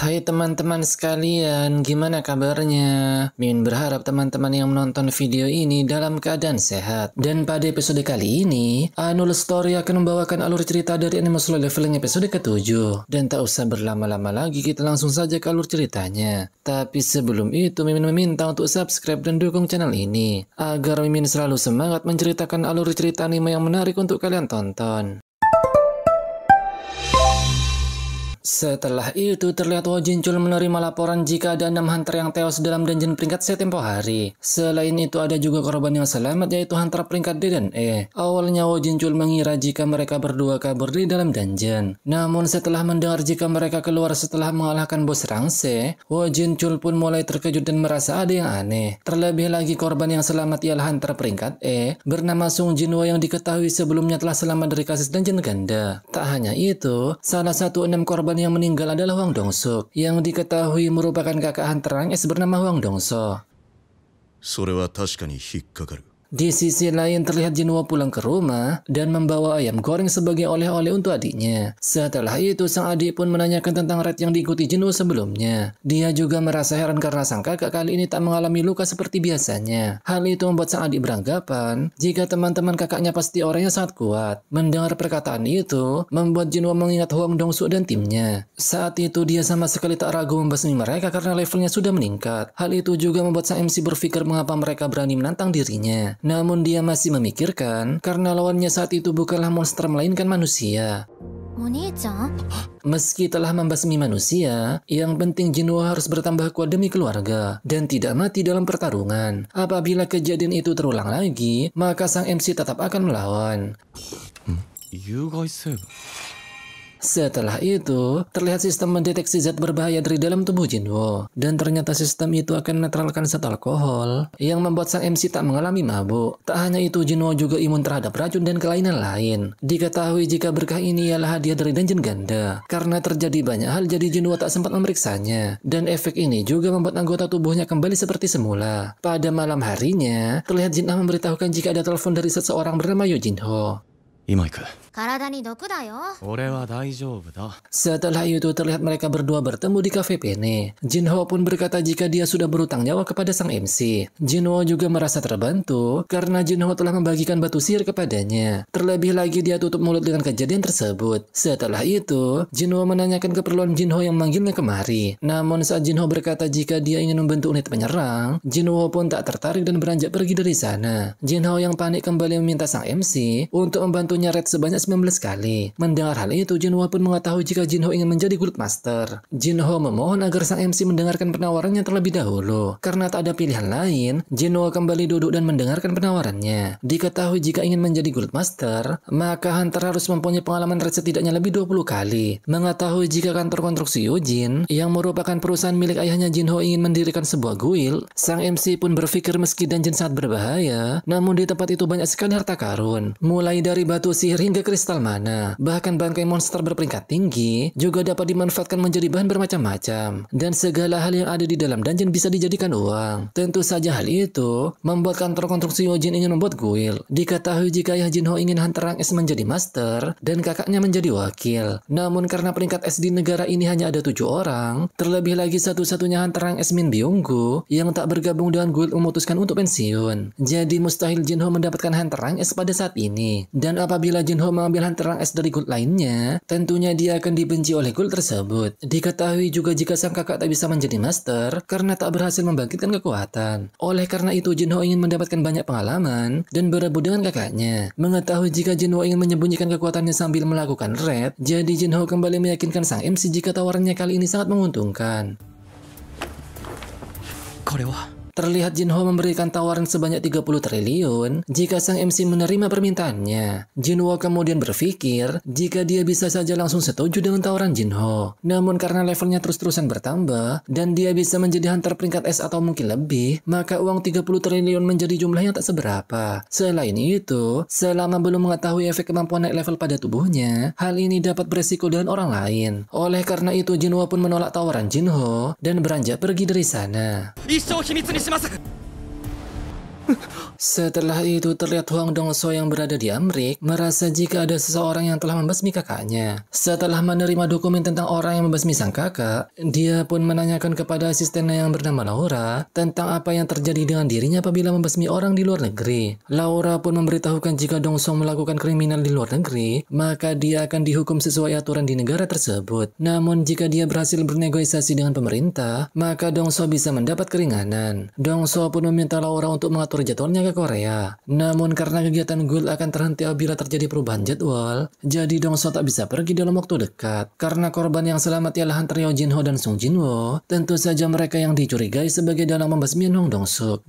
Hai teman-teman sekalian, gimana kabarnya? Mimin berharap teman-teman yang menonton video ini dalam keadaan sehat. Dan pada episode kali ini, Anul Story akan membawakan alur cerita dari anime Solo Leveling episode ke-7. Dan tak usah berlama-lama lagi, kita langsung saja ke alur ceritanya. Tapi sebelum itu, Mimin meminta untuk subscribe dan dukung channel ini, agar Mimin selalu semangat menceritakan alur cerita anime yang menarik untuk kalian tonton. Setelah itu terlihat Wo Jinchul menerima laporan jika ada 6 hunter yang tewas dalam dungeon peringkat C tempo hari. Selain itu ada juga korban yang selamat yaitu hunter peringkat D dan E. Awalnya Wo Jinchul mengira jika mereka berdua kabur di dalam dungeon. Namun setelah mendengar jika mereka keluar setelah mengalahkan bos rang C, Wo Jinchul pun mulai terkejut dan merasa ada yang aneh. Terlebih lagi korban yang selamat ialah hunter peringkat E bernama Sung Jinwo yang diketahui sebelumnya telah selamat dari kasus dungeon ganda. Tak hanya itu, salah satu 6 korban yang meninggal adalah Hwang Dong-suk yang diketahui merupakan kakak hunter rang S bernama Hwang Dong-so. Di sisi lain terlihat Jinwo pulang ke rumah dan membawa ayam goreng sebagai oleh-oleh untuk adiknya. Setelah itu sang adik pun menanyakan tentang raid yang diikuti Jinwo sebelumnya. Dia juga merasa heran karena sang kakak kali ini tak mengalami luka seperti biasanya. Hal itu membuat sang adik beranggapan jika teman-teman kakaknya pasti orangnya sangat kuat. Mendengar perkataan itu membuat Jinwo mengingat Hwang Dong-suk dan timnya. Saat itu dia sama sekali tak ragu membasmi mereka karena levelnya sudah meningkat. Hal itu juga membuat sang MC berpikir mengapa mereka berani menantang dirinya. Namun dia masih memikirkan karena lawannya saat itu bukanlah monster melainkan manusia. Meski telah membasmi manusia, yang penting Jinwo harus bertambah kuat demi keluarga dan tidak mati dalam pertarungan. Apabila kejadian itu terulang lagi, maka sang MC tetap akan melawan. Setelah itu, terlihat sistem mendeteksi zat berbahaya dari dalam tubuh Jinwo. Dan ternyata sistem itu akan menetralkan zat alkohol yang membuat sang MC tak mengalami mabuk. Tak hanya itu, Jinwo juga imun terhadap racun dan kelainan lain. Diketahui jika berkah ini ialah hadiah dari dungeon ganda. Karena terjadi banyak hal, jadi Jinwo tak sempat memeriksanya. Dan efek ini juga membuat anggota tubuhnya kembali seperti semula. Pada malam harinya, terlihat Jin-ah memberitahukan jika ada telepon dari seseorang bernama Yo Jin-ho. Setelah itu terlihat mereka berdua bertemu di kafe Pene. Jinho pun berkata jika dia sudah berutang nyawa kepada sang MC. Jinho juga merasa terbantu karena Jinho telah membagikan batu sihir kepadanya. Terlebih lagi dia tutup mulut dengan kejadian tersebut. Setelah itu, Jinho menanyakan keperluan Jinho yang memanggilnya kemari. Namun saat Jinho berkata jika dia ingin membentuk unit penyerang, Jinho pun tak tertarik dan beranjak pergi dari sana. Jinho yang panik kembali meminta sang MC untuk membantunya raid sebanyak 19 kali. Mendengar hal itu, Jinho pun mengetahui jika Jinho ingin menjadi Guild Master. Jinho memohon agar sang MC mendengarkan penawarannya terlebih dahulu. Karena tak ada pilihan lain, Jinho kembali duduk dan mendengarkan penawarannya. Diketahui jika ingin menjadi Guild Master, maka Hunter harus mempunyai pengalaman raid setidaknya lebih 20 kali. Mengetahui jika kantor konstruksi Yojin, yang merupakan perusahaan milik ayahnya Jinho ingin mendirikan sebuah guild, sang MC pun berpikir meski dungeon sangat berbahaya, namun di tempat itu banyak sekali harta karun. Mulai dari batu sihir hingga kristal mana, bahkan bangkai monster berperingkat tinggi juga dapat dimanfaatkan menjadi bahan bermacam-macam, dan segala hal yang ada di dalam dungeon bisa dijadikan uang. Tentu saja hal itu membuat kantor konstruksi Yojin ingin membuat guild. Diketahui jika ayah Jinho ingin Hunter Rank S menjadi master dan kakaknya menjadi wakil. Namun karena peringkat S di negara ini hanya ada 7 orang, terlebih lagi satu-satunya Hunter Rank S Min Byung-gu yang tak bergabung dengan guild memutuskan untuk pensiun. Jadi mustahil Jinho mendapatkan Hunter Rank S pada saat ini. Dan apabila Jinho mengambil Hunter Rank S dari guild lainnya, tentunya dia akan dibenci oleh guild tersebut. Diketahui juga jika sang kakak tak bisa menjadi master karena tak berhasil membangkitkan kekuatan. Oleh karena itu, Jinho ingin mendapatkan banyak pengalaman dan berebut dengan kakaknya. Mengetahui jika Jinho ingin menyembunyikan kekuatannya sambil melakukan raid, jadi Jinho kembali meyakinkan sang MC jika tawarannya kali ini sangat menguntungkan. Terlihat Jinho memberikan tawaran sebanyak 30 triliun jika sang MC menerima permintaannya. Jinho kemudian berpikir jika dia bisa saja langsung setuju dengan tawaran Jinho. Namun karena levelnya terus-terusan bertambah dan dia bisa menjadi hunter peringkat S atau mungkin lebih, maka uang 30 triliun menjadi jumlah yang tak seberapa. Selain itu, selama belum mengetahui efek kemampuan naik level pada tubuhnya, hal ini dapat beresiko dengan orang lain. Oleh karena itu, Jinho pun menolak tawaran Jinho dan beranjak pergi dari sana. Setelah itu terlihat Huang Dongso yang berada di Amrik merasa jika ada seseorang yang telah membasmi kakaknya. Setelah menerima dokumen tentang orang yang membasmi sang kakak, dia pun menanyakan kepada asistennya yang bernama Laura tentang apa yang terjadi dengan dirinya apabila membasmi orang di luar negeri. Laura pun memberitahukan jika Dongso melakukan kriminal di luar negeri, maka dia akan dihukum sesuai aturan di negara tersebut. Namun jika dia berhasil bernegosiasi dengan pemerintah, maka Dongso bisa mendapat keringanan. Dongso pun meminta Laura untuk mengatur jadwalnya ke Korea. Namun karena kegiatan Gul akan terhenti apabila terjadi perubahan jadwal, jadi Dongso tak bisa pergi dalam waktu dekat. Karena korban yang selamat ialah antara Yeo Jinho dan Sung Jinwoo, tentu saja mereka yang dicurigai sebagai dalang pembasmian Hong Dong-suk.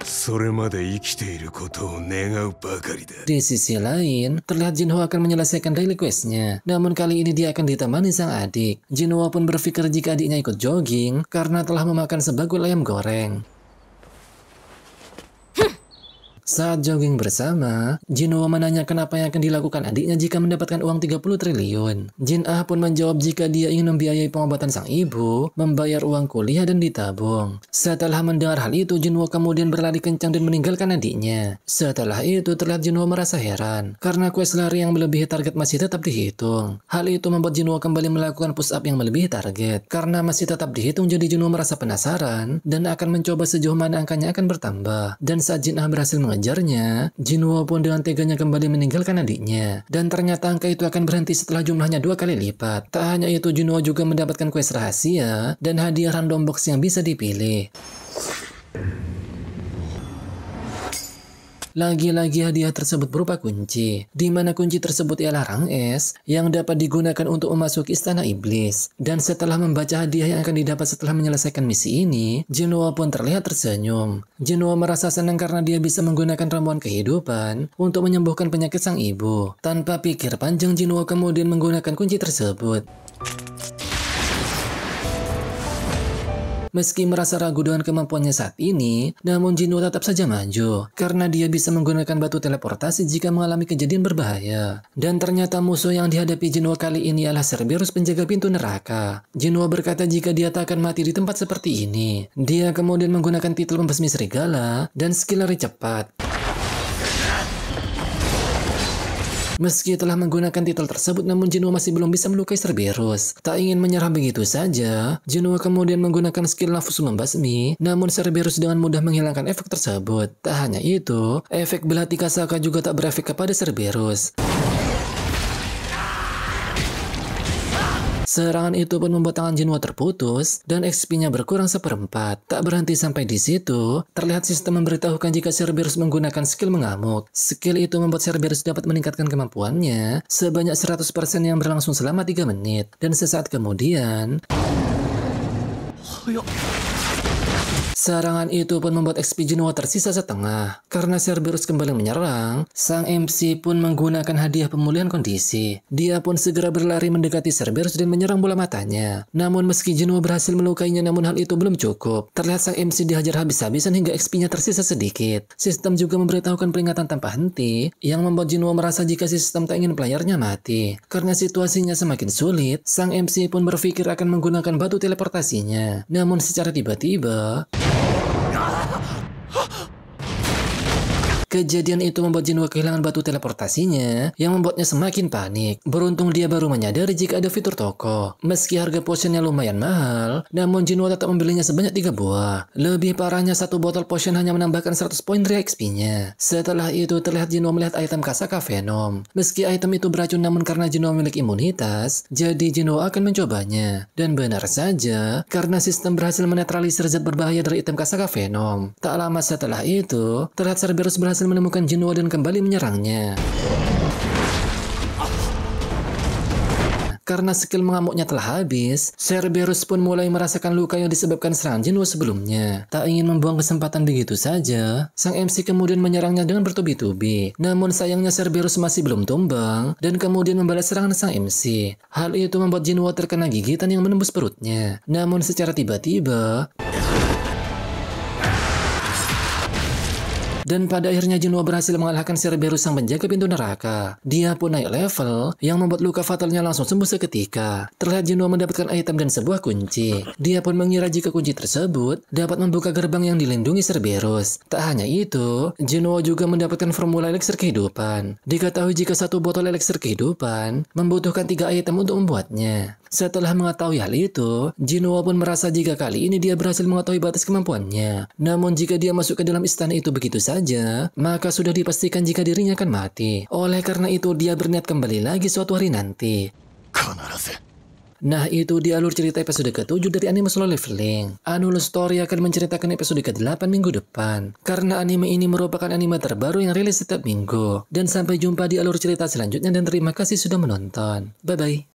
Di sisi lain, terlihat Jinho akan menyelesaikan daily quest-nya. Namun kali ini dia akan ditemani sang adik. Jinwoo pun berpikir jika adiknya ikut jogging karena telah memakan sebagul ayam goreng. Saat jogging bersama, Jinwoo menanyakan apa yang akan dilakukan adiknya jika mendapatkan uang 30 triliun. Jin Ah pun menjawab jika dia ingin membiayai pengobatan sang ibu, membayar uang kuliah dan ditabung. Setelah mendengar hal itu, Jinwoo kemudian berlari kencang dan meninggalkan adiknya. Setelah itu, terlihat Jinwoo merasa heran, karena quest lari yang melebihi target masih tetap dihitung. Hal itu membuat Jinwoo kembali melakukan push up yang melebihi target. Karena masih tetap dihitung, jadi Jinwoo merasa penasaran, dan akan mencoba sejauh mana angkanya akan bertambah. Dan saat Jin Ah berhasil mengejarnya, Jinwoo pun dengan teganya kembali meninggalkan adiknya. Dan ternyata angka itu akan berhenti setelah jumlahnya 2 kali lipat. Tak hanya itu, Jinwoo juga mendapatkan quest rahasia dan hadiah random box yang bisa dipilih. Lagi-lagi hadiah tersebut berupa kunci, di mana kunci tersebut ialah rang es yang dapat digunakan untuk memasuki istana iblis. Dan setelah membaca hadiah yang akan didapat setelah menyelesaikan misi ini, Jinwoo pun terlihat tersenyum. Jinwoo merasa senang karena dia bisa menggunakan ramuan kehidupan untuk menyembuhkan penyakit sang ibu. Tanpa pikir panjang, Jinwoo kemudian menggunakan kunci tersebut. Meski merasa ragu dengan kemampuannya saat ini, namun Jinwoo tetap saja maju, karena dia bisa menggunakan batu teleportasi jika mengalami kejadian berbahaya. Dan ternyata musuh yang dihadapi Jinwoo kali ini adalah Cerberus, penjaga pintu neraka. Jinwoo berkata jika dia tak akan mati di tempat seperti ini. Dia kemudian menggunakan titel pembasmi serigala dan skill lari cepat. Meski telah menggunakan titel tersebut, namun Jinwoo masih belum bisa melukai Cerberus. Tak ingin menyerah begitu saja, Jinwoo kemudian menggunakan skill nafsu membasmi, namun Cerberus dengan mudah menghilangkan efek tersebut. Tak hanya itu, efek belah Tikasaka juga tak berefek kepada Cerberus. Serangan itu pun membuat tangan Jinwoo terputus dan XP-nya berkurang 1/4. Tak berhenti sampai di situ, terlihat sistem memberitahukan jika Cerberus menggunakan skill mengamuk. Skill itu membuat Cerberus dapat meningkatkan kemampuannya sebanyak 100% yang berlangsung selama 3 menit. Dan sesaat kemudian, serangan itu pun membuat XP Jinwoo tersisa setengah. Karena Cerberus kembali menyerang, sang MC pun menggunakan hadiah pemulihan kondisi. Dia pun segera berlari mendekati Cerberus dan menyerang bola matanya. Namun meski Jinwoo berhasil melukainya, namun hal itu belum cukup. Terlihat sang MC dihajar habis-habisan hingga XP-nya tersisa sedikit. Sistem juga memberitahukan peringatan tanpa henti, yang membuat Jinwoo merasa jika sistem tak ingin playernya mati. Karena situasinya semakin sulit, sang MC pun berpikir akan menggunakan batu teleportasinya. Namun secara tiba-tiba, kejadian itu membuat Jinwoo kehilangan batu teleportasinya, yang membuatnya semakin panik. Beruntung dia baru menyadari jika ada fitur toko. Meski harga potionnya lumayan mahal, namun Jinwoo tetap membelinya sebanyak 3 buah. Lebih parahnya, 1 botol potion hanya menambahkan 100 poin rea XP-nya. Setelah itu terlihat Jinwoo melihat item Kasaka Venom. Meski item itu beracun, namun karena Jinwoo memiliki imunitas, jadi Jinwoo akan mencobanya. Dan benar saja, karena sistem berhasil menetralisir zat berbahaya dari item Kasaka Venom. Tak lama setelah itu, terlihat Cerberus berhasil menemukan Jinwoo dan kembali menyerangnya. Karena skill mengamuknya telah habis, Cerberus pun mulai merasakan luka yang disebabkan serangan Jinwoo sebelumnya. Tak ingin membuang kesempatan begitu saja, sang MC kemudian menyerangnya dengan bertubi-tubi. Namun sayangnya Cerberus masih belum tumbang dan kemudian membalas serangan sang MC. Hal itu membuat Jinwoo terkena gigitan yang menembus perutnya. Namun secara tiba-tiba, Dan pada akhirnya Jinwo berhasil mengalahkan Cerberus sang penjaga pintu neraka. Dia pun naik level yang membuat luka fatalnya langsung sembuh seketika. Terlihat Jinwo mendapatkan item dan sebuah kunci. Dia pun mengira jika kunci tersebut dapat membuka gerbang yang dilindungi Cerberus. Tak hanya itu, Jinwo juga mendapatkan formula elixir kehidupan. Diketahui jika satu botol elixir kehidupan membutuhkan 3 item untuk membuatnya. Setelah mengetahui hal itu, Jinwo pun merasa jika kali ini dia berhasil mengetahui batas kemampuannya. Namun jika dia masuk ke dalam istana itu begitu saja, maka sudah dipastikan jika dirinya akan mati. Oleh karena itu, dia berniat kembali lagi suatu hari nanti. Nah, itu di alur cerita episode ke-7 dari anime Solo Leveling. Annual Story akan menceritakan episode ke-8 minggu depan. Karena anime ini merupakan anime terbaru yang rilis setiap minggu. Dan sampai jumpa di alur cerita selanjutnya dan terima kasih sudah menonton. Bye-bye.